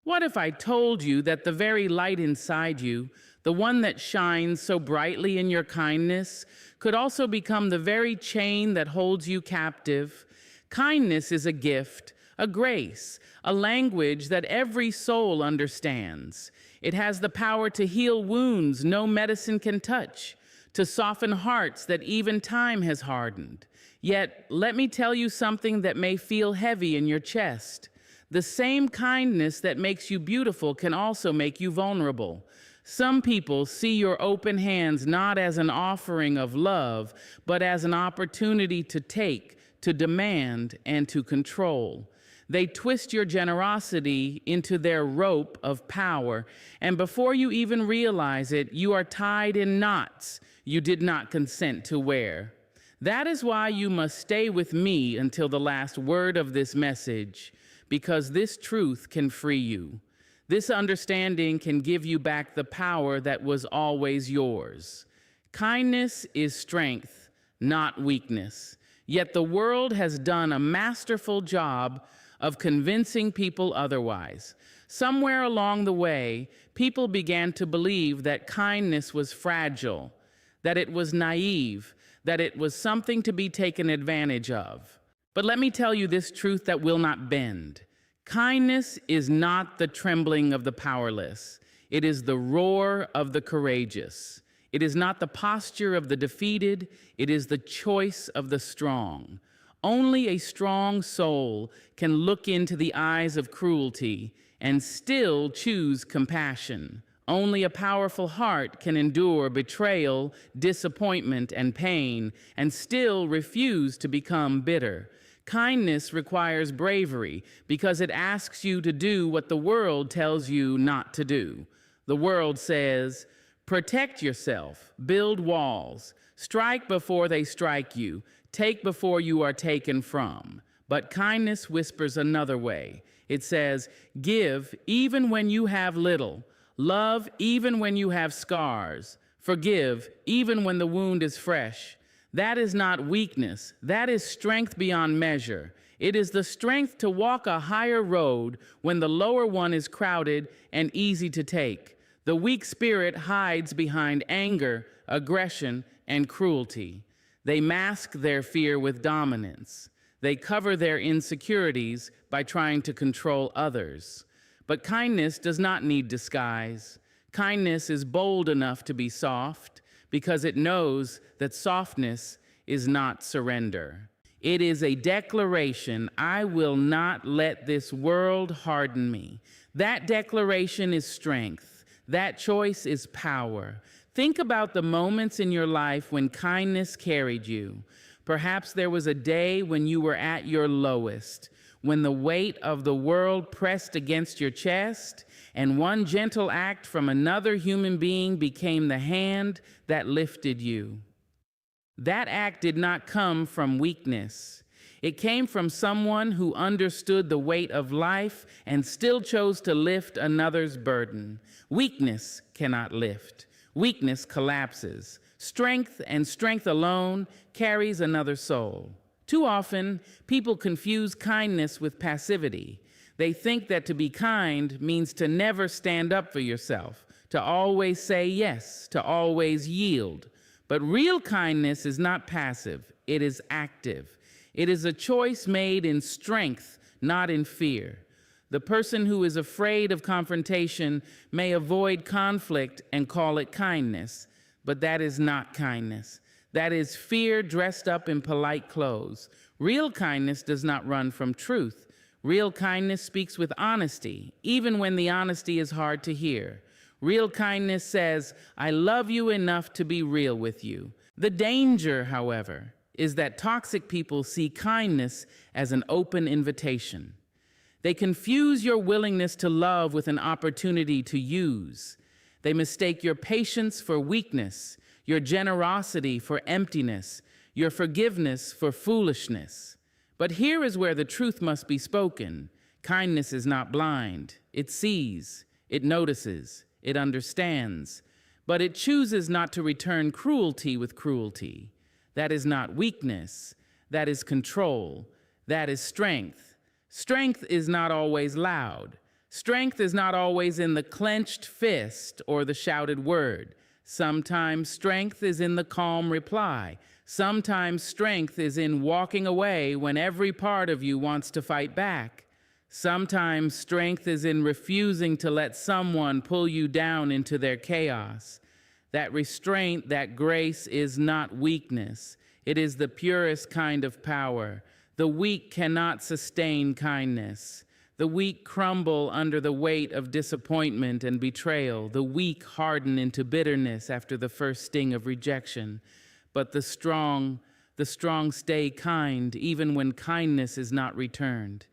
What if I told you that the very light inside you, the one that shines so brightly in your kindness, could also become the very chain that holds you captive? Kindness is a gift, a grace, a language that every soul understands. It has the power to heal wounds no medicine can touch, to soften hearts that even time has hardened. Yet, let me tell you something that may feel heavy in your chest. The same kindness that makes you beautiful can also make you vulnerable. Some people see your open hands not as an offering of love, but as an opportunity to take, to demand, and to control. They twist your generosity into their rope of power, and before you even realize it, you are tied in knots you did not consent to wear. That is why you must stay with me until the last word of this message, because this truth can free you. This understanding can give you back the power that was always yours. Kindness is strength, not weakness. Yet the world has done a masterful job of convincing people otherwise. Somewhere along the way, people began to believe that kindness was fragile, that it was naive, that it was something to be taken advantage of. But let me tell you this truth that will not bend. Kindness is not the trembling of the powerless. It is the roar of the courageous. It is not the posture of the defeated. It is the choice of the strong. Only a strong soul can look into the eyes of cruelty and still choose compassion. Only a powerful heart can endure betrayal, disappointment, and pain, and still refuse to become bitter. Kindness requires bravery because it asks you to do what the world tells you not to do. The world says, protect yourself, build walls, strike before they strike you, take before you are taken from. But kindness whispers another way. It says, give even when you have little. Love even when you have scars. Forgive even when the wound is fresh. That is not weakness. That is strength beyond measure. It is the strength to walk a higher road when the lower one is crowded and easy to take. The weak spirit hides behind anger, aggression, and cruelty. They mask their fear with dominance. They cover their insecurities by trying to control others. But kindness does not need disguise. Kindness is bold enough to be soft because it knows that softness is not surrender. It is a declaration, I will not let this world harden me. That declaration is strength. That choice is power. Think about the moments in your life when kindness carried you. Perhaps there was a day when you were at your lowest, when the weight of the world pressed against your chest, and one gentle act from another human being became the hand that lifted you. That act did not come from weakness. It came from someone who understood the weight of life and still chose to lift another's burden. Weakness cannot lift. Weakness collapses. Strength and strength alone carries another soul. Too often, people confuse kindness with passivity. They think that to be kind means to never stand up for yourself, to always say yes, to always yield. But real kindness is not passive, it is active. It is a choice made in strength, not in fear. The person who is afraid of confrontation may avoid conflict and call it kindness, but that is not kindness. That is fear dressed up in polite clothes. Real kindness does not run from truth. Real kindness speaks with honesty, even when the honesty is hard to hear. Real kindness says, I love you enough to be real with you. The danger, however, is that toxic people see kindness as an open invitation. They confuse your willingness to love with an opportunity to use. They mistake your patience for weakness, your generosity for emptiness, your forgiveness for foolishness. But here is where the truth must be spoken. Kindness is not blind. It sees, it notices, it understands, but it chooses not to return cruelty with cruelty. That is not weakness. That is control. That is strength. Strength is not always loud. Strength is not always in the clenched fist or the shouted word. Sometimes strength is in the calm reply. Sometimes strength is in walking away when every part of you wants to fight back. Sometimes strength is in refusing to let someone pull you down into their chaos. That restraint, that grace is not weakness. It is the purest kind of power. The weak cannot sustain kindness. The weak crumble under the weight of disappointment and betrayal. The weak harden into bitterness after the first sting of rejection. But the strong stay kind even when kindness is not returned.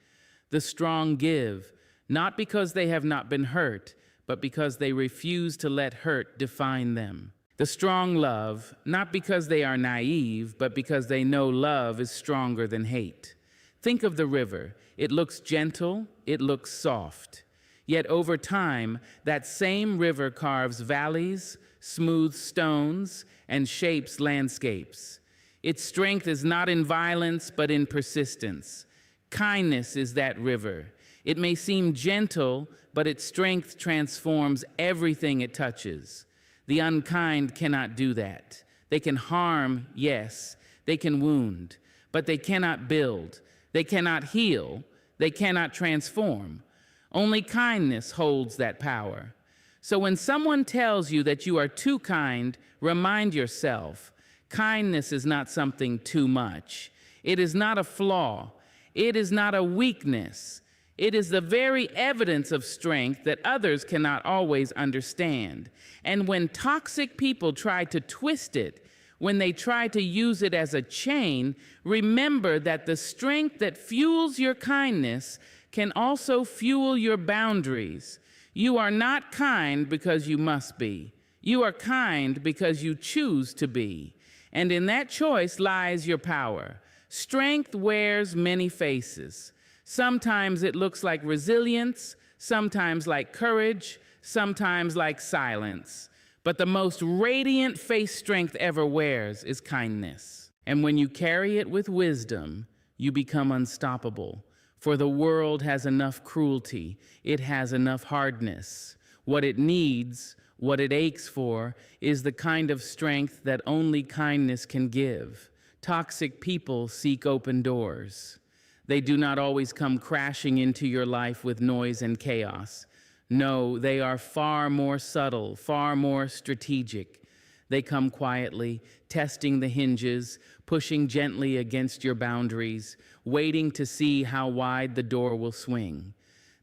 The strong give, not because they have not been hurt, but because they refuse to let hurt define them. The strong love, not because they are naive, but because they know love is stronger than hate. Think of the river. It looks gentle, it looks soft. Yet over time, that same river carves valleys, smooths stones, and shapes landscapes. Its strength is not in violence, but in persistence. Kindness is that river. It may seem gentle, but its strength transforms everything it touches. The unkind cannot do that. They can harm, yes. They can wound, but they cannot build. They cannot heal. They cannot transform. Only kindness holds that power. So when someone tells you that you are too kind, remind yourself, kindness is not something too much. It is not a flaw. It is not a weakness. It is the very evidence of strength that others cannot always understand. And when toxic people try to twist it, when they try to use it as a chain, remember that the strength that fuels your kindness can also fuel your boundaries. You are not kind because you must be. You are kind because you choose to be. And in that choice lies your power. Strength wears many faces. Sometimes it looks like resilience, sometimes like courage, sometimes like silence. But the most radiant face strength ever wears is kindness. And when you carry it with wisdom, you become unstoppable. For the world has enough cruelty. It has enough hardness. What it needs, what it aches for, is the kind of strength that only kindness can give. Toxic people seek open doors. They do not always come crashing into your life with noise and chaos. No, they are far more subtle, far more strategic. They come quietly, testing the hinges, pushing gently against your boundaries, waiting to see how wide the door will swing.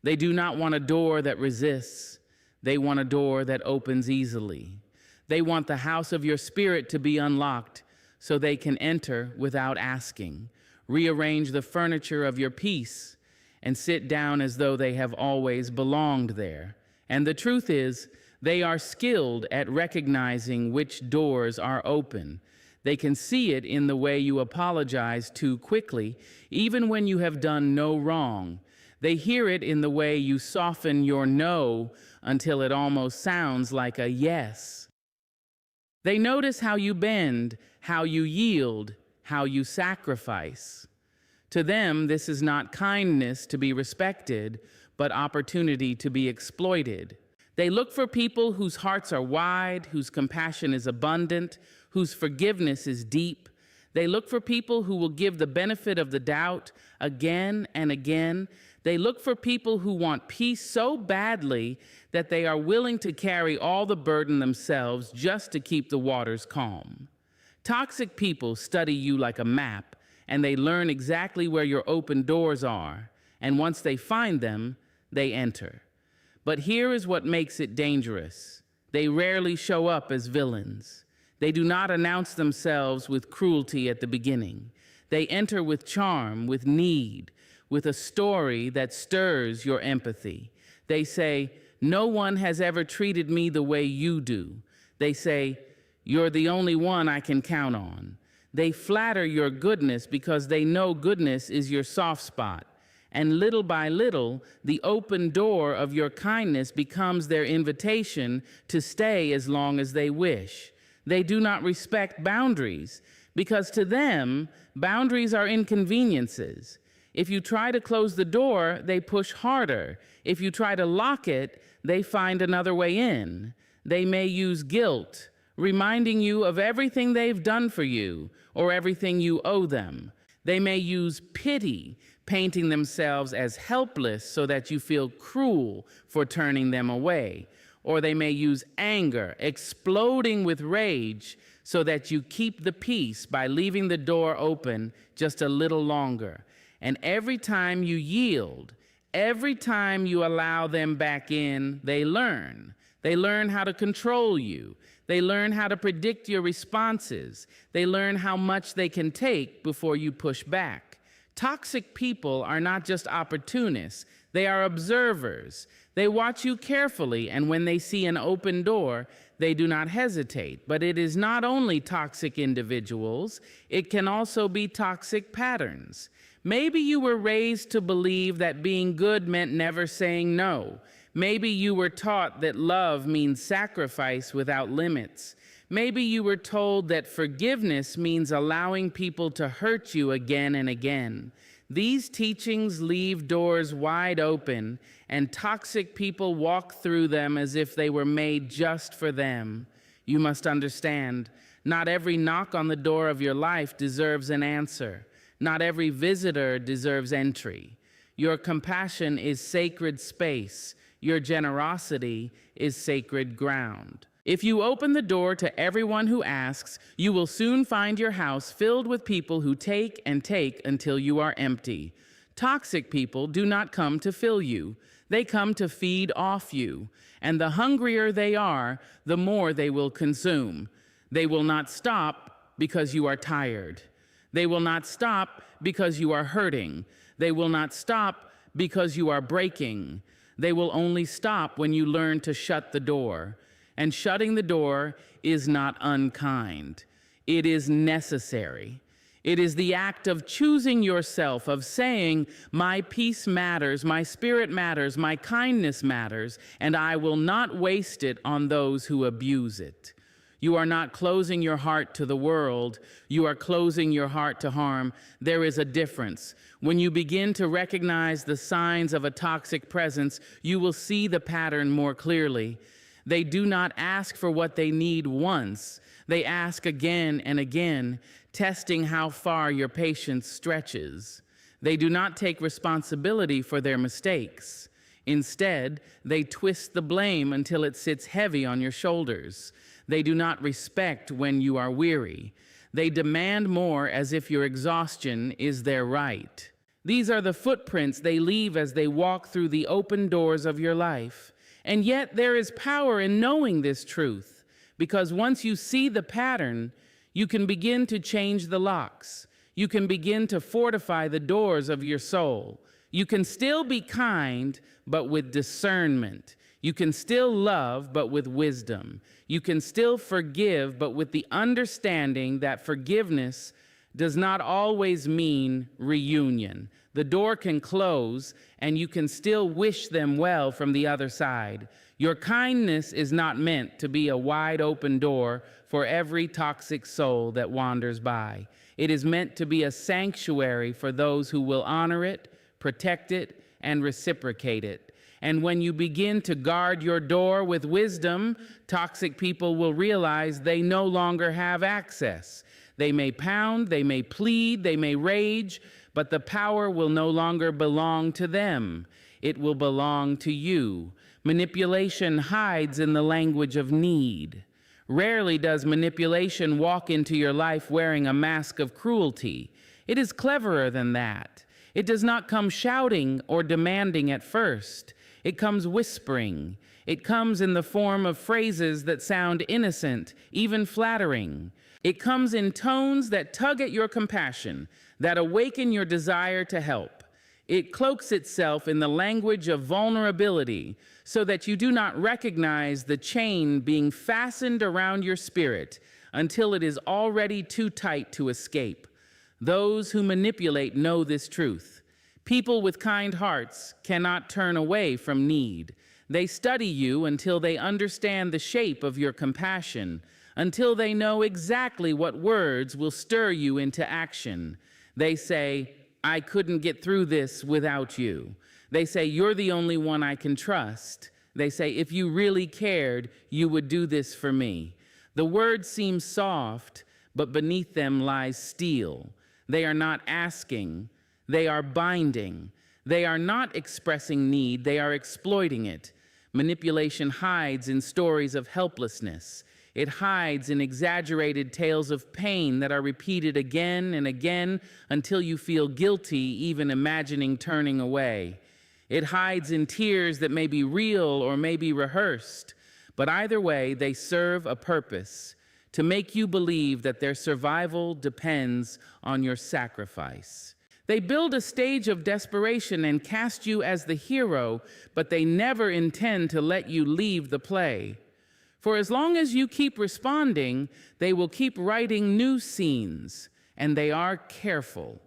They do not want a door that resists. They want a door that opens easily. They want the house of your spirit to be unlocked so they can enter without asking. Rearrange the furniture of your peace and sit down as though they have always belonged there. And the truth is, they are skilled at recognizing which doors are open. They can see it in the way you apologize too quickly, even when you have done no wrong. They hear it in the way you soften your no until it almost sounds like a yes. They notice how you bend, how you yield, how you sacrifice. To them, this is not kindness to be respected, but opportunity to be exploited. They look for people whose hearts are wide, whose compassion is abundant, whose forgiveness is deep. They look for people who will give the benefit of the doubt again and again. They look for people who want peace so badly that they are willing to carry all the burden themselves just to keep the waters calm. Toxic people study you like a map, and they learn exactly where your open doors are. And once they find them, they enter. But here is what makes it dangerous. They rarely show up as villains. They do not announce themselves with cruelty at the beginning. They enter with charm, with need, with a story that stirs your empathy. They say, "No one has ever treated me the way you do." They say, "You're the only one I can count on." They flatter your goodness because they know goodness is your soft spot. And little by little, the open door of your kindness becomes their invitation to stay as long as they wish. They do not respect boundaries because to them, boundaries are inconveniences. If you try to close the door, they push harder. If you try to lock it, they find another way in. They may use guilt, reminding you of everything they've done for you or everything you owe them. They may use pity, painting themselves as helpless so that you feel cruel for turning them away. Or they may use anger, exploding with rage, so that you keep the peace by leaving the door open just a little longer. And every time you yield, every time you allow them back in, they learn. They learn how to control you. They learn how to predict your responses. They learn how much they can take before you push back. Toxic people are not just opportunists. They are observers. They watch you carefully, and when they see an open door, they do not hesitate. But it is not only toxic individuals, it can also be toxic patterns. Maybe you were raised to believe that being good meant never saying no. Maybe you were taught that love means sacrifice without limits. Maybe you were told that forgiveness means allowing people to hurt you again and again. These teachings leave doors wide open, and toxic people walk through them as if they were made just for them. You must understand, not every knock on the door of your life deserves an answer. Not every visitor deserves entry. Your compassion is sacred space. Your generosity is sacred ground. If you open the door to everyone who asks, you will soon find your house filled with people who take and take until you are empty. Toxic people do not come to fill you. They come to feed off you. And the hungrier they are, the more they will consume. They will not stop because you are tired. They will not stop because you are hurting. They will not stop because you are breaking. They will only stop when you learn to shut the door. And shutting the door is not unkind. It is necessary. It is the act of choosing yourself, of saying, my peace matters, my spirit matters, my kindness matters, and I will not waste it on those who abuse it. You are not closing your heart to the world. You are closing your heart to harm. There is a difference. When you begin to recognize the signs of a toxic presence, you will see the pattern more clearly. They do not ask for what they need once. They ask again and again, testing how far your patience stretches. They do not take responsibility for their mistakes. Instead, they twist the blame until it sits heavy on your shoulders. They do not respect when you are weary. They demand more as if your exhaustion is their right. These are the footprints they leave as they walk through the open doors of your life. And yet there is power in knowing this truth, because once you see the pattern, you can begin to change the locks. You can begin to fortify the doors of your soul. You can still be kind, but with discernment. You can still love, but with wisdom. You can still forgive, but with the understanding that forgiveness does not always mean reunion. The door can close, and you can still wish them well from the other side. Your kindness is not meant to be a wide open door for every toxic soul that wanders by. It is meant to be a sanctuary for those who will honor it, protect it, and reciprocate it. And when you begin to guard your door with wisdom, toxic people will realize they no longer have access. They may pound, they may plead, they may rage, but the power will no longer belong to them. It will belong to you. Manipulation hides in the language of need. Rarely does manipulation walk into your life wearing a mask of cruelty. It is cleverer than that. It does not come shouting or demanding at first. It comes whispering. It comes in the form of phrases that sound innocent, even flattering. It comes in tones that tug at your compassion, that awaken your desire to help. It cloaks itself in the language of vulnerability so that you do not recognize the chain being fastened around your spirit until it is already too tight to escape. Those who manipulate know this truth. People with kind hearts cannot turn away from need. They study you until they understand the shape of your compassion, until they know exactly what words will stir you into action. They say, I couldn't get through this without you. They say, you're the only one I can trust. They say, if you really cared, you would do this for me. The words seem soft, but beneath them lies steel. They are not asking, they are binding. They are not expressing need, they are exploiting it. Manipulation hides in stories of helplessness. It hides in exaggerated tales of pain that are repeated again and again until you feel guilty even imagining turning away. It hides in tears that may be real or may be rehearsed, but either way, they serve a purpose: to make you believe that their survival depends on your sacrifice. They build a stage of desperation and cast you as the hero, but they never intend to let you leave the play. For as long as you keep responding, they will keep writing new scenes, and they are careful.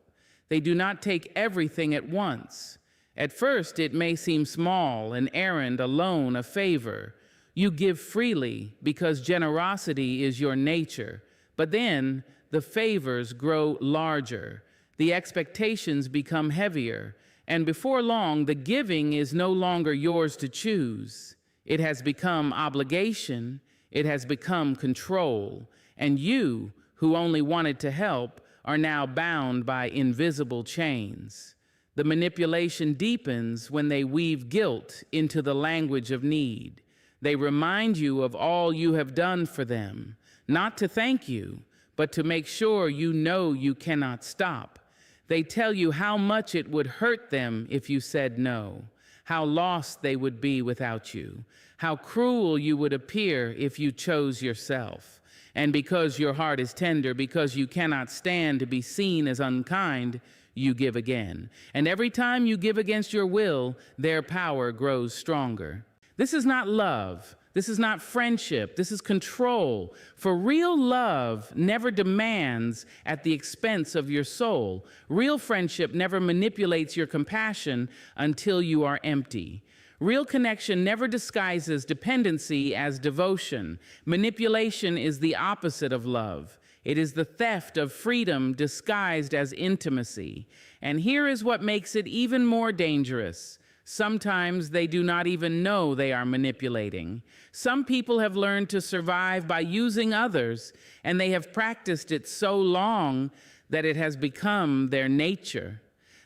They do not take everything at once. At first, it may seem small, an errand, a loan, a favor. You give freely because generosity is your nature. But then the favors grow larger. The expectations become heavier. And before long, the giving is no longer yours to choose. It has become obligation. It has become control. And you, who only wanted to help, are now bound by invisible chains. The manipulation deepens when they weave guilt into the language of need. They remind you of all you have done for them, not to thank you, but to make sure you know you cannot stop. They tell you how much it would hurt them if you said no, how lost they would be without you, how cruel you would appear if you chose yourself. And because your heart is tender, because you cannot stand to be seen as unkind, you give again. And every time you give against your will, their power grows stronger. This is not love. This is not friendship. This is control. For real love never demands at the expense of your soul. Real friendship never manipulates your compassion until you are empty. Real connection never disguises dependency as devotion. Manipulation is the opposite of love. It is the theft of freedom disguised as intimacy. And here is what makes it even more dangerous. Sometimes they do not even know they are manipulating. Some people have learned to survive by using others, and they have practiced it so long that it has become their nature.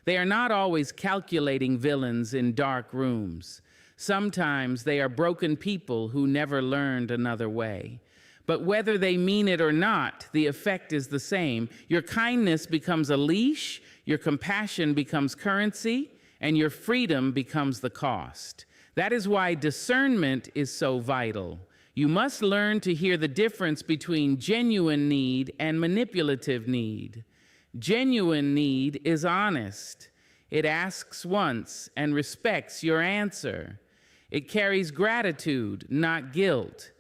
They are not always calculating villains in dark rooms. Sometimes they are broken people who never learned another way. But whether they mean it or not, the effect is the same. Your kindness becomes a leash, your compassion becomes currency, and your freedom becomes the cost. That is why discernment is so vital. You must learn to hear the difference between genuine need and manipulative need. Genuine need is honest. It asks once and respects your answer. It carries gratitude, not guilt.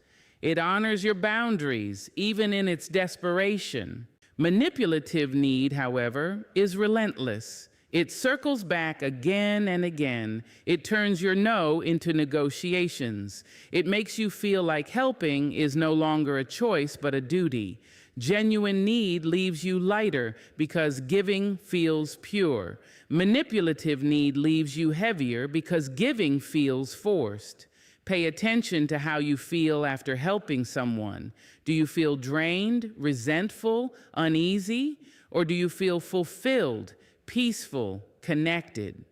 It honors your boundaries, even in its desperation. Manipulative need, however, is relentless. It circles back again and again. It turns your no into negotiations. It makes you feel like helping is no longer a choice but a duty. Genuine need leaves you lighter because giving feels pure. Manipulative need leaves you heavier because giving feels forced. Pay attention to how you feel after helping someone. Do you feel drained, resentful, uneasy, or do you feel fulfilled, peaceful, connected?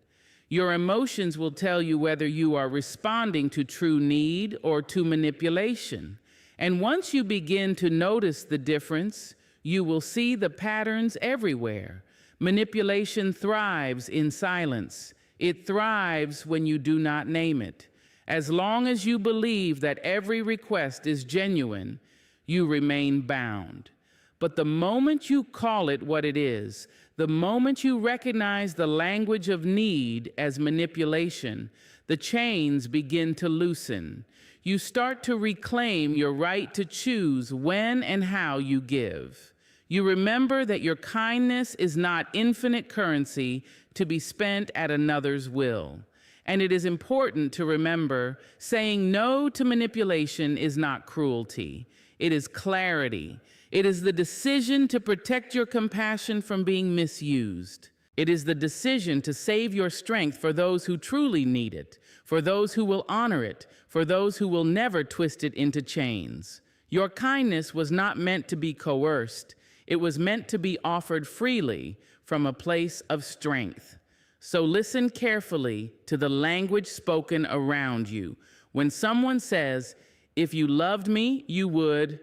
Your emotions will tell you whether you are responding to true need or to manipulation. And once you begin to notice the difference, you will see the patterns everywhere. Manipulation thrives in silence. It thrives when you do not name it. As long as you believe that every request is genuine, you remain bound. But the moment you call it what it is, the moment you recognize the language of need as manipulation, the chains begin to loosen. You start to reclaim your right to choose when and how you give. You remember that your kindness is not infinite currency to be spent at another's will. And it is important to remember saying no to manipulation is not cruelty. It is clarity. It is the decision to protect your compassion from being misused. It is the decision to save your strength for those who truly need it, for those who will honor it, for those who will never twist it into chains. Your kindness was not meant to be coerced. It was meant to be offered freely from a place of strength. So listen carefully to the language spoken around you. When someone says, "If you loved me, you would,"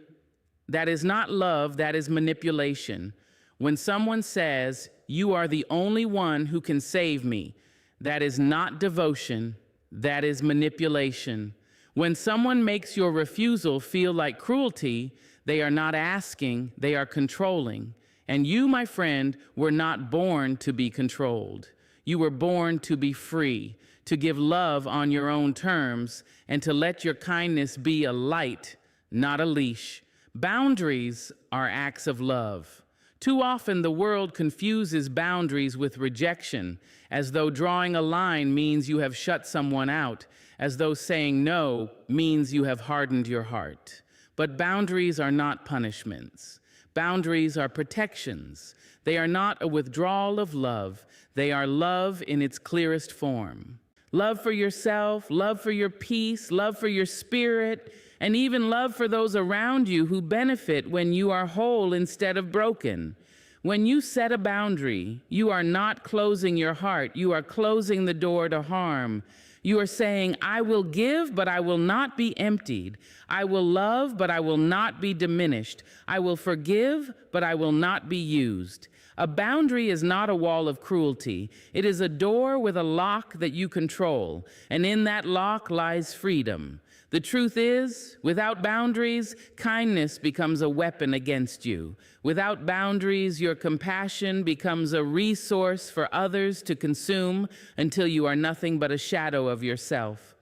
that is not love, that is manipulation. When someone says, "You are the only one who can save me," that is not devotion, that is manipulation. When someone makes your refusal feel like cruelty, they are not asking, they are controlling. And you, my friend, were not born to be controlled. You were born to be free, to give love on your own terms, and to let your kindness be a light, not a leash. Boundaries are acts of love. Too often the world confuses boundaries with rejection, as though drawing a line means you have shut someone out, as though saying no means you have hardened your heart. But boundaries are not punishments. Boundaries are protections. They are not a withdrawal of love. They are love in its clearest form. Love for yourself, love for your peace, love for your spirit, and even love for those around you who benefit when you are whole instead of broken. When you set a boundary, you are not closing your heart, you are closing the door to harm. You are saying, "I will give, but I will not be emptied. I will love, but I will not be diminished. I will forgive, but I will not be used." A boundary is not a wall of cruelty. It is a door with a lock that you control, and in that lock lies freedom. The truth is, without boundaries, kindness becomes a weapon against you. Without boundaries, your compassion becomes a resource for others to consume until you are nothing but a shadow of yourself.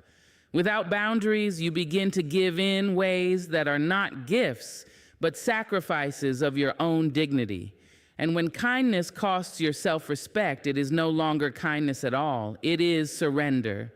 Without boundaries, you begin to give in ways that are not gifts, but sacrifices of your own dignity. And when kindness costs your self-respect, it is no longer kindness at all. It is surrender.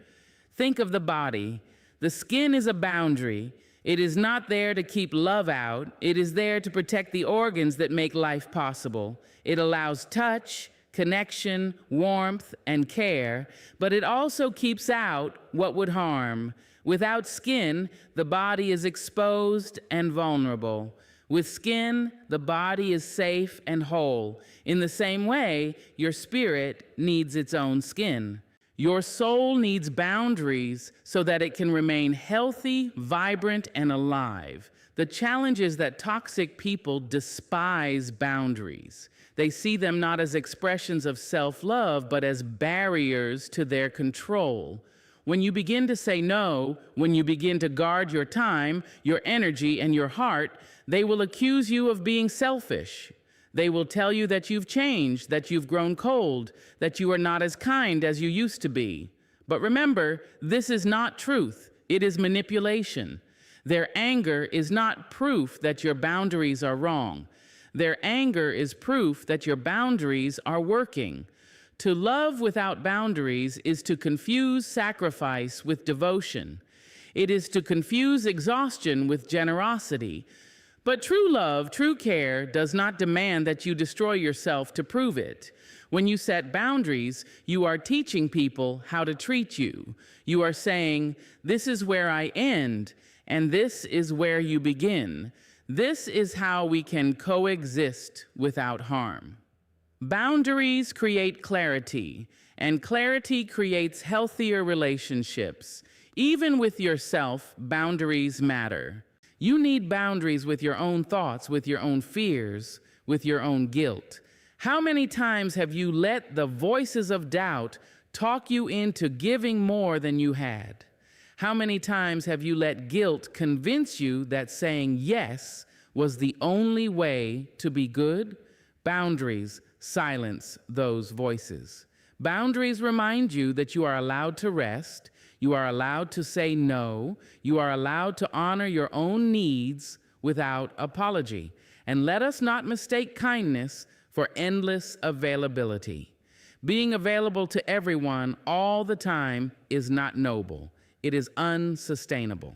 Think of the body. The skin is a boundary. It is not there to keep love out. It is there to protect the organs that make life possible. It allows touch, connection, warmth, and care, but it also keeps out what would harm. Without skin, the body is exposed and vulnerable. With skin, the body is safe and whole. In the same way, your spirit needs its own skin. Your soul needs boundaries so that it can remain healthy, vibrant, and alive. The challenge is that toxic people despise boundaries. They see them not as expressions of self-love, but as barriers to their control. When you begin to say no, when you begin to guard your time, your energy, and your heart, they will accuse you of being selfish. They will tell you that you've changed, that you've grown cold, that you are not as kind as you used to be. But remember, this is not truth. It is manipulation. Their anger is not proof that your boundaries are wrong. Their anger is proof that your boundaries are working. To love without boundaries is to confuse sacrifice with devotion. It is to confuse exhaustion with generosity. But true love, true care, does not demand that you destroy yourself to prove it. When you set boundaries, you are teaching people how to treat you. You are saying, "This is where I end, and this is where you begin. This is how we can coexist without harm." Boundaries create clarity, and clarity creates healthier relationships. Even with yourself, boundaries matter. You need boundaries with your own thoughts, with your own fears, with your own guilt. How many times have you let the voices of doubt talk you into giving more than you had? How many times have you let guilt convince you that saying yes was the only way to be good? Boundaries silence those voices. Boundaries remind you that you are allowed to rest. You are allowed to say no. You are allowed to honor your own needs without apology. And let us not mistake kindness for endless availability. Being available to everyone all the time is not noble. It is unsustainable.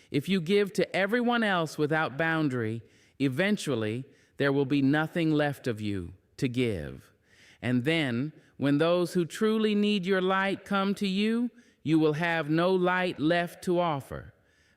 If you give to everyone else without boundary, eventually there will be nothing left of you to give. And then, When those who truly need your light come to you, you will have no light left to offer.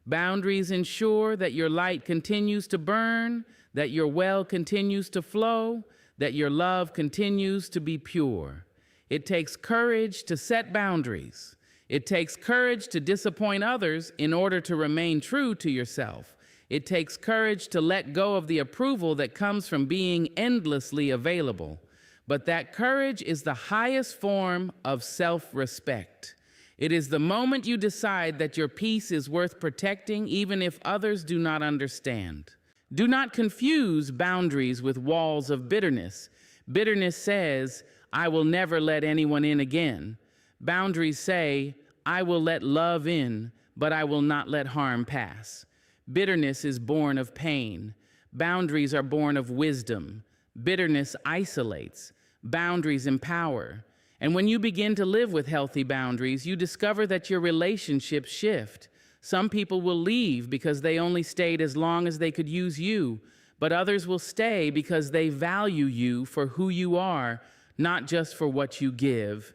Boundaries ensure that your light continues to burn, that your well continues to flow, that your love continues to be pure. It takes courage to set boundaries. It takes courage to disappoint others in order to remain true to yourself. It takes courage to let go of the approval that comes from being endlessly available. But that courage is the highest form of self-respect. It is the moment you decide that your peace is worth protecting even if others do not understand. Do not confuse boundaries with walls of bitterness. Bitterness says, I will never let anyone in again. Boundaries say, I will let love in, but I will not let harm pass. Bitterness is born of pain. Boundaries are born of wisdom. Bitterness isolates. Boundaries empower. And when you begin to live with healthy boundaries, you discover that your relationships shift. Some people will leave because they only stayed as long as they could use you, but others will stay because they value you for who you are, not just for what you give.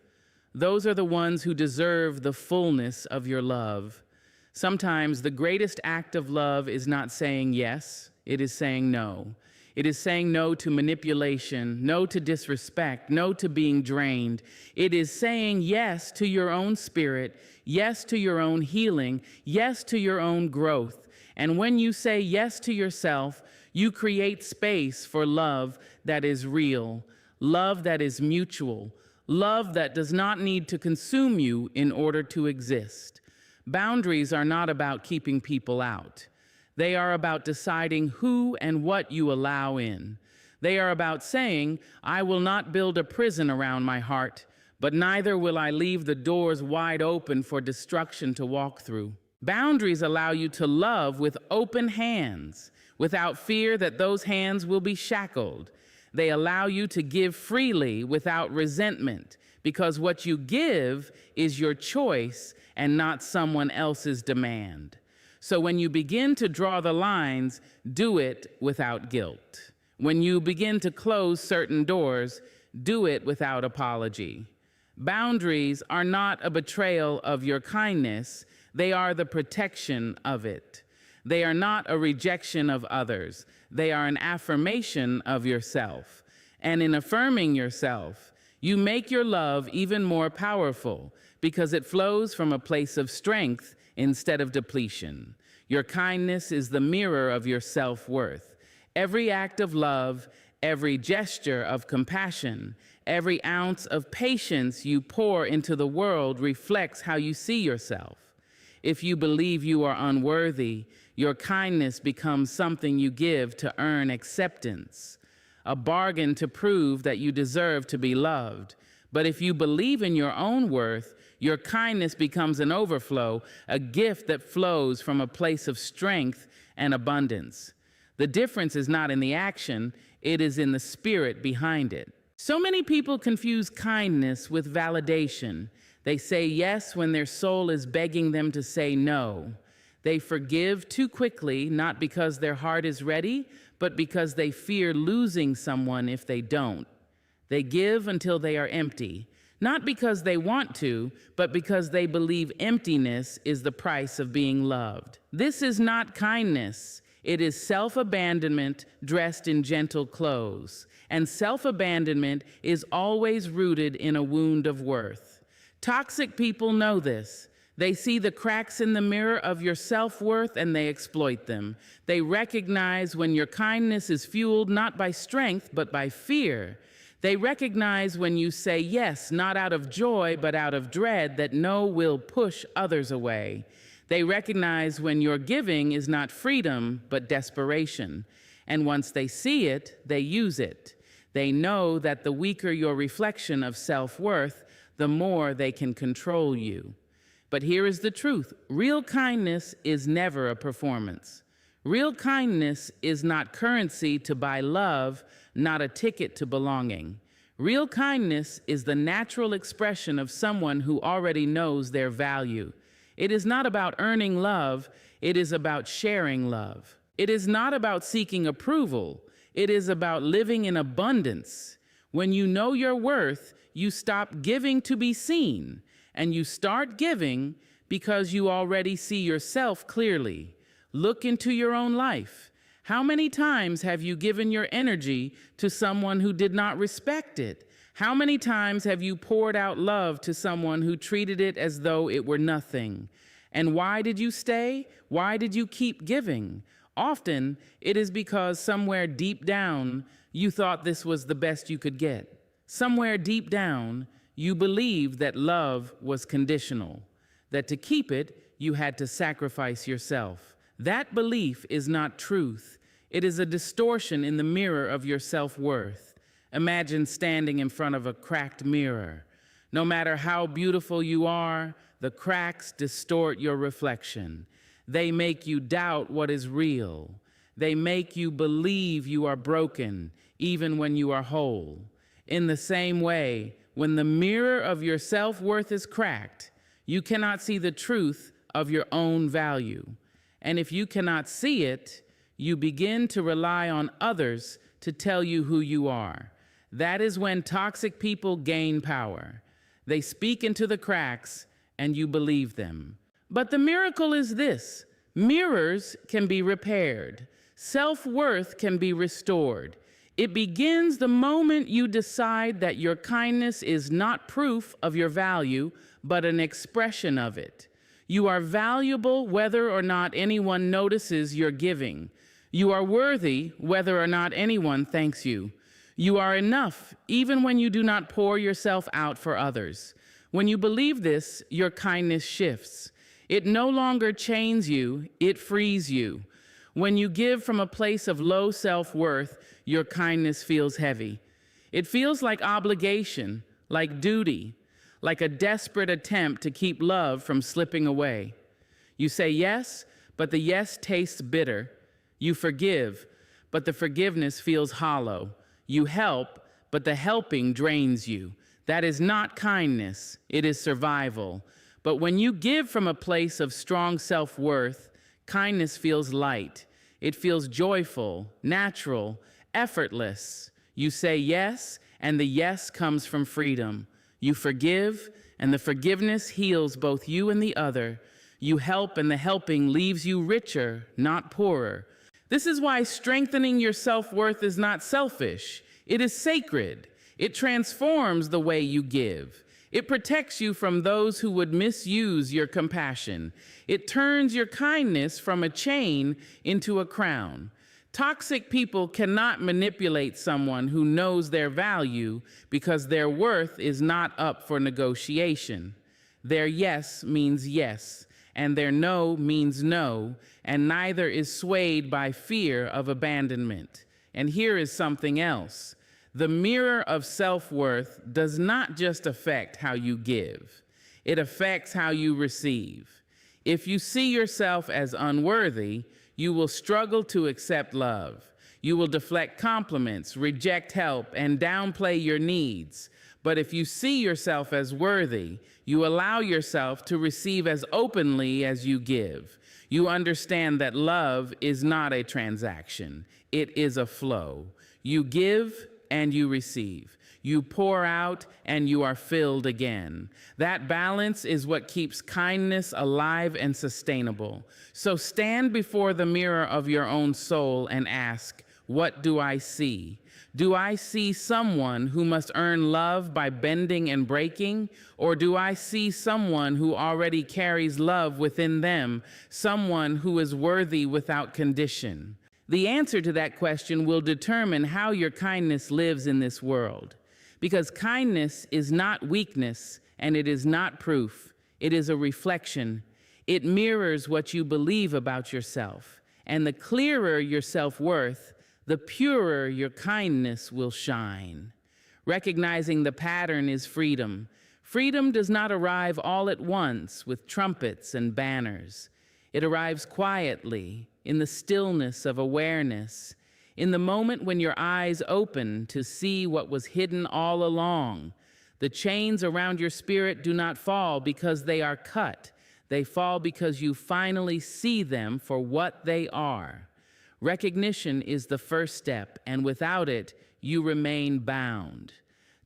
Those are the ones who deserve the fullness of your love. Sometimes the greatest act of love is not saying yes, it is saying no. It is saying no to manipulation, no to disrespect, no to being drained. It is saying yes to your own spirit, yes to your own healing, yes to your own growth. And when you say yes to yourself, you create space for love that is real, love that is mutual, love that does not need to consume you in order to exist. Boundaries are not about keeping people out. They are about deciding who and what you allow in. They are about saying, I will not build a prison around my heart, but neither will I leave the doors wide open for destruction to walk through. Boundaries allow you to love with open hands, without fear that those hands will be shackled. They allow you to give freely without resentment, because what you give is your choice and not someone else's demand. So when you begin to draw the lines, do it without guilt. When you begin to close certain doors, do it without apology. Boundaries are not a betrayal of your kindness, they are the protection of it. They are not a rejection of others, they are an affirmation of yourself. And in affirming yourself, you make your love even more powerful because it flows from a place of strength instead of depletion. Your kindness is the mirror of your self-worth. Every act of love, every gesture of compassion, every ounce of patience you pour into the world reflects how you see yourself. If you believe you are unworthy, your kindness becomes something you give to earn acceptance, a bargain to prove that you deserve to be loved. But if you believe in your own worth, your kindness becomes an overflow, a gift that flows from a place of strength and abundance. The difference is not in the action, it is in the spirit behind it. So many people confuse kindness with validation. They say yes when their soul is begging them to say no. They forgive too quickly, not because their heart is ready, but because they fear losing someone if they don't. They give until they are empty, not because they want to, but because they believe emptiness is the price of being loved. This is not kindness. It is self-abandonment dressed in gentle clothes. And self-abandonment is always rooted in a wound of worth. Toxic people know this. They see the cracks in the mirror of your self-worth and they exploit them. They recognize when your kindness is fueled not by strength, but by fear. They recognize when you say yes, not out of joy, but out of dread that no will push others away. They recognize when your giving is not freedom, but desperation. And once they see it, they use it. They know that the weaker your reflection of self-worth, the more they can control you. But here is the truth. Real kindness is never a performance. Real kindness is not currency to buy love, not a ticket to belonging. Real kindness is the natural expression of someone who already knows their value. It is not about earning love, it is about sharing love. It is not about seeking approval, it is about living in abundance. When you know your worth, you stop giving to be seen, and you start giving because you already see yourself clearly. Look into your own life. How many times have you given your energy to someone who did not respect it? How many times have you poured out love to someone who treated it as though it were nothing? And why did you stay? Why did you keep giving? Often, it is because somewhere deep down, you thought this was the best you could get. Somewhere deep down, you believed that love was conditional, that to keep it, you had to sacrifice yourself. That belief is not truth. It is a distortion in the mirror of your self-worth. Imagine standing in front of a cracked mirror. No matter how beautiful you are, the cracks distort your reflection. They make you doubt what is real. They make you believe you are broken, even when you are whole. In the same way, when the mirror of your self-worth is cracked, you cannot see the truth of your own value. And if you cannot see it, you begin to rely on others to tell you who you are. That is when toxic people gain power. They speak into the cracks, and you believe them. But the miracle is this: mirrors can be repaired. Self-worth can be restored. It begins the moment you decide that your kindness is not proof of your value, but an expression of it. You are valuable whether or not anyone notices your giving. You are worthy whether or not anyone thanks you. You are enough even when you do not pour yourself out for others. When you believe this, your kindness shifts. It no longer chains you, it frees you. When you give from a place of low self-worth, your kindness feels heavy. It feels like obligation, like duty, like a desperate attempt to keep love from slipping away. You say yes, but the yes tastes bitter. You forgive, but the forgiveness feels hollow. You help, but the helping drains you. That is not kindness, it is survival. But when you give from a place of strong self-worth, kindness feels light. It feels joyful, natural, effortless. You say yes, and the yes comes from freedom. You forgive, and the forgiveness heals both you and the other. You help, and the helping leaves you richer, not poorer. This is why strengthening your self-worth is not selfish. It is sacred. It transforms the way you give. It protects you from those who would misuse your compassion. It turns your kindness from a chain into a crown. Toxic people cannot manipulate someone who knows their value because their worth is not up for negotiation. Their yes means yes, and their no means no, and neither is swayed by fear of abandonment. And here is something else. The mirror of self-worth does not just affect how you give. It affects how you receive. If you see yourself as unworthy, you will struggle to accept love. You will deflect compliments, reject help, and downplay your needs. But if you see yourself as worthy, you allow yourself to receive as openly as you give. You understand that love is not a transaction. It is a flow. You give and you receive. You pour out and you are filled again. That balance is what keeps kindness alive and sustainable. So stand before the mirror of your own soul and ask, what do I see? Do I see someone who must earn love by bending and breaking? Or do I see someone who already carries love within them, someone who is worthy without condition? The answer to that question will determine how your kindness lives in this world. Because kindness is not weakness and it is not proof. It is a reflection. It mirrors what you believe about yourself. And the clearer your self-worth, the purer your kindness will shine. Recognizing the pattern is freedom. Freedom does not arrive all at once with trumpets and banners. It arrives quietly, in the stillness of awareness, in the moment when your eyes open to see what was hidden all along. The chains around your spirit do not fall because they are cut. They fall because you finally see them for what they are. Recognition is the first step, and without it, you remain bound.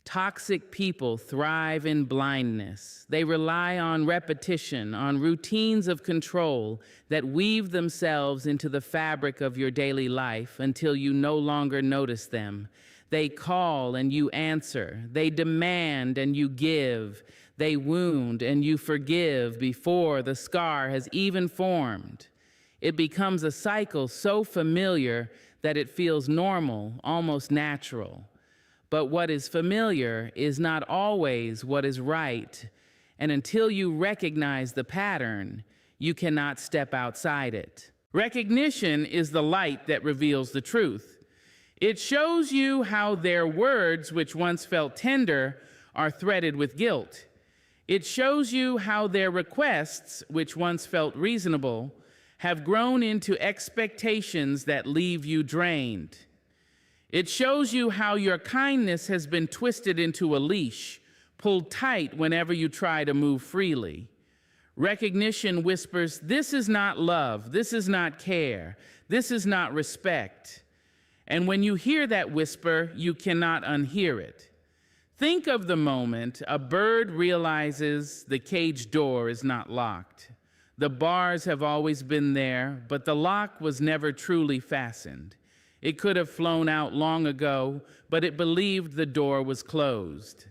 Toxic people thrive in blindness. They rely on repetition, on routines of control that weave themselves into the fabric of your daily life until you no longer notice them. They call and you answer. They demand and you give. They wound and you forgive before the scar has even formed. It becomes a cycle so familiar that it feels normal, almost natural. But what is familiar is not always what is right, and until you recognize the pattern, you cannot step outside it. Recognition is the light that reveals the truth. It shows you how their words, which once felt tender, are threaded with guilt. It shows you how their requests, which once felt reasonable, have grown into expectations that leave you drained. It shows you how your kindness has been twisted into a leash, pulled tight whenever you try to move freely. Recognition whispers, this is not love, this is not care, this is not respect. And when you hear that whisper, you cannot unhear it. Think of the moment a bird realizes the cage door is not locked. The bars have always been there, but the lock was never truly fastened. It could have flown out long ago, but it believed the door was closed.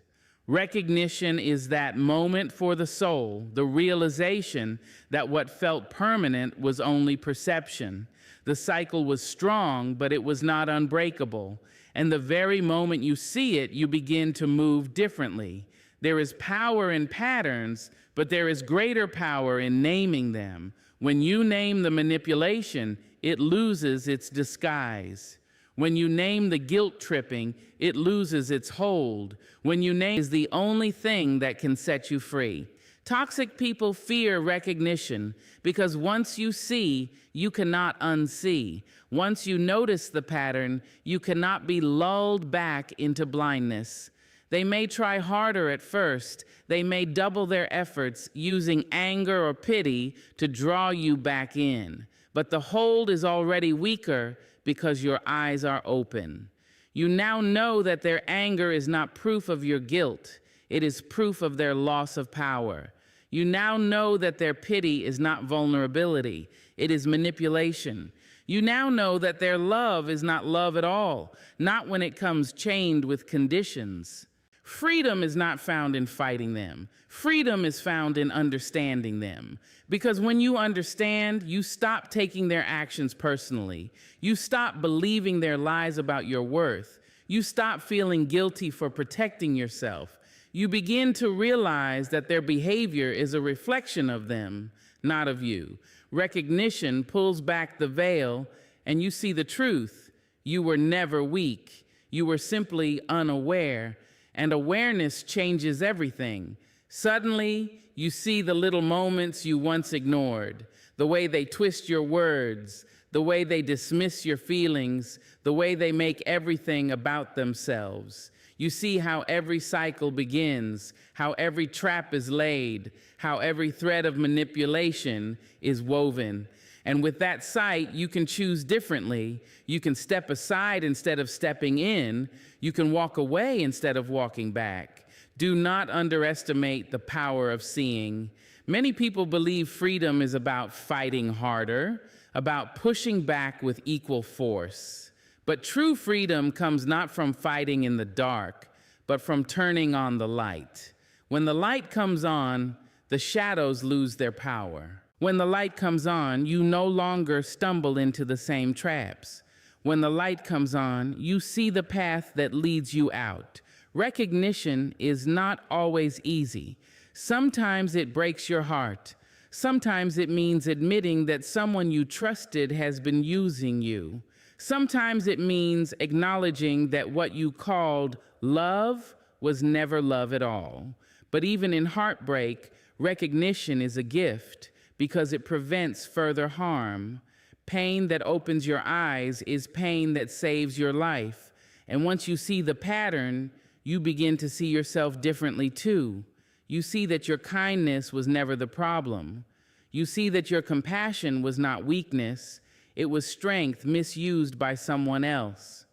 Recognition is that moment for the soul, the realization that what felt permanent was only perception. The cycle was strong, but it was not unbreakable. And the very moment you see it, you begin to move differently. There is power in patterns, but there is greater power in naming them. When you name the manipulation, it loses its disguise. When you name the guilt tripping, it loses its hold. When you name is the only thing that can set you free. Toxic people fear recognition because once you see, you cannot unsee. Once you notice the pattern, you cannot be lulled back into blindness. They may try harder at first. They may double their efforts using anger or pity to draw you back in. But the hold is already weaker because your eyes are open. You now know that their anger is not proof of your guilt. It is proof of their loss of power. You now know that their pity is not vulnerability. It is manipulation. You now know that their love is not love at all, not when it comes chained with conditions. Freedom is not found in fighting them. Freedom is found in understanding them. Because when you understand, you stop taking their actions personally. You stop believing their lies about your worth. You stop feeling guilty for protecting yourself. You begin to realize that their behavior is a reflection of them, not of you. Recognition pulls back the veil, and you see the truth. You were never weak. You were simply unaware. And awareness changes everything. Suddenly, you see the little moments you once ignored, the way they twist your words, the way they dismiss your feelings, the way they make everything about themselves. You see how every cycle begins, how every trap is laid, how every thread of manipulation is woven. And with that sight, you can choose differently. You can step aside instead of stepping in. You can walk away instead of walking back. Do not underestimate the power of seeing. Many people believe freedom is about fighting harder, about pushing back with equal force. But true freedom comes not from fighting in the dark, but from turning on the light. When the light comes on, the shadows lose their power. When the light comes on, you no longer stumble into the same traps. When the light comes on, you see the path that leads you out. Recognition is not always easy. Sometimes it breaks your heart. Sometimes it means admitting that someone you trusted has been using you. Sometimes it means acknowledging that what you called love was never love at all. But even in heartbreak, recognition is a gift because it prevents further harm. Pain that opens your eyes is pain that saves your life. And once you see the pattern, you begin to see yourself differently too. You see that your kindness was never the problem. You see that your compassion was not weakness. It was strength misused by someone else.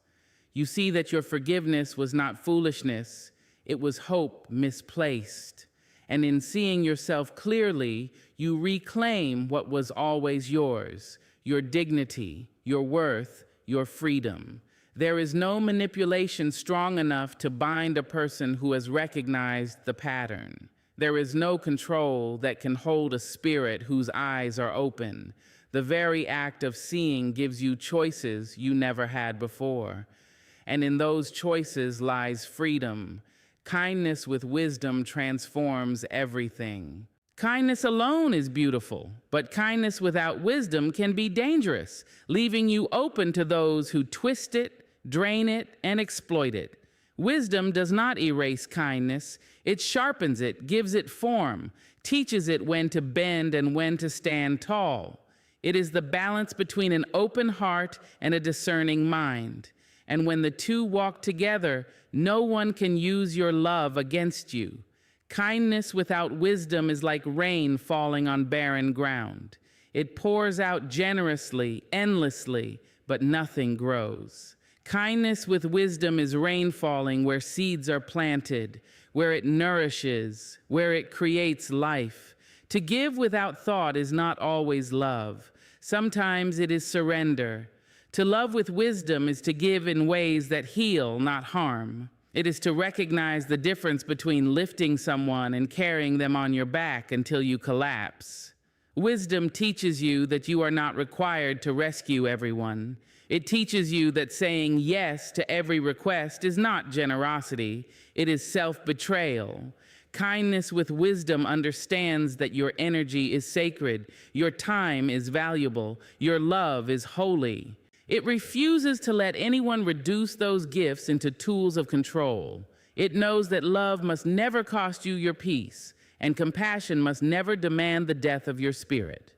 You see that your forgiveness was not foolishness. It was hope misplaced. And in seeing yourself clearly, you reclaim what was always yours, your dignity, your worth, your freedom. There is no manipulation strong enough to bind a person who has recognized the pattern. There is no control that can hold a spirit whose eyes are open. The very act of seeing gives you choices you never had before. And in those choices lies freedom. Kindness with wisdom transforms everything. Kindness alone is beautiful, but kindness without wisdom can be dangerous, leaving you open to those who twist it, drain it, and exploit it. Wisdom does not erase kindness. It sharpens it, gives it form, teaches it when to bend and when to stand tall. It is the balance between an open heart and a discerning mind. And when the two walk together, no one can use your love against you. Kindness without wisdom is like rain falling on barren ground. It pours out generously, endlessly, but nothing grows. Kindness with wisdom is rain falling where seeds are planted, where it nourishes, where it creates life. To give without thought is not always love. Sometimes it is surrender. To love with wisdom is to give in ways that heal, not harm. It is to recognize the difference between lifting someone and carrying them on your back until you collapse. Wisdom teaches you that you are not required to rescue everyone. It teaches you that saying yes to every request is not generosity, it is self-betrayal. Kindness with wisdom understands that your energy is sacred, your time is valuable, your love is holy. It refuses to let anyone reduce those gifts into tools of control. It knows that love must never cost you your peace, and compassion must never demand the death of your spirit.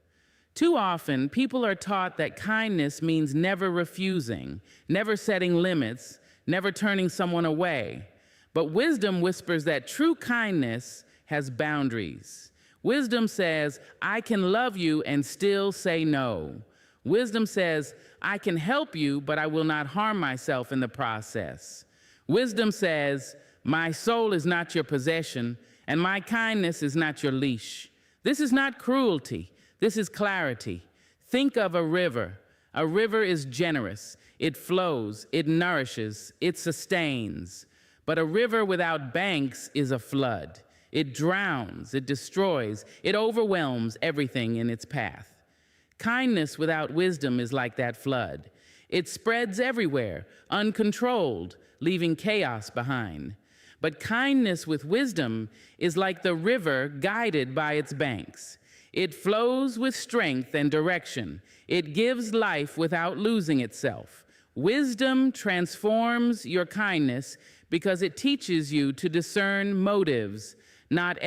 Too often, people are taught that kindness means never refusing, never setting limits, never turning someone away. But wisdom whispers that true kindness has boundaries. Wisdom says, I can love you and still say no. Wisdom says, I can help you, but I will not harm myself in the process. Wisdom says, my soul is not your possession, and my kindness is not your leash. This is not cruelty. This is clarity. Think of a river. A river is generous. It flows, it nourishes, it sustains. But a river without banks is a flood. It drowns, it destroys, it overwhelms everything in its path. Kindness without wisdom is like that flood. It spreads everywhere, uncontrolled, leaving chaos behind. But kindness with wisdom is like the river guided by its banks. It flows with strength and direction. It gives life without losing itself. Wisdom transforms your kindness because it teaches you to discern motives. Not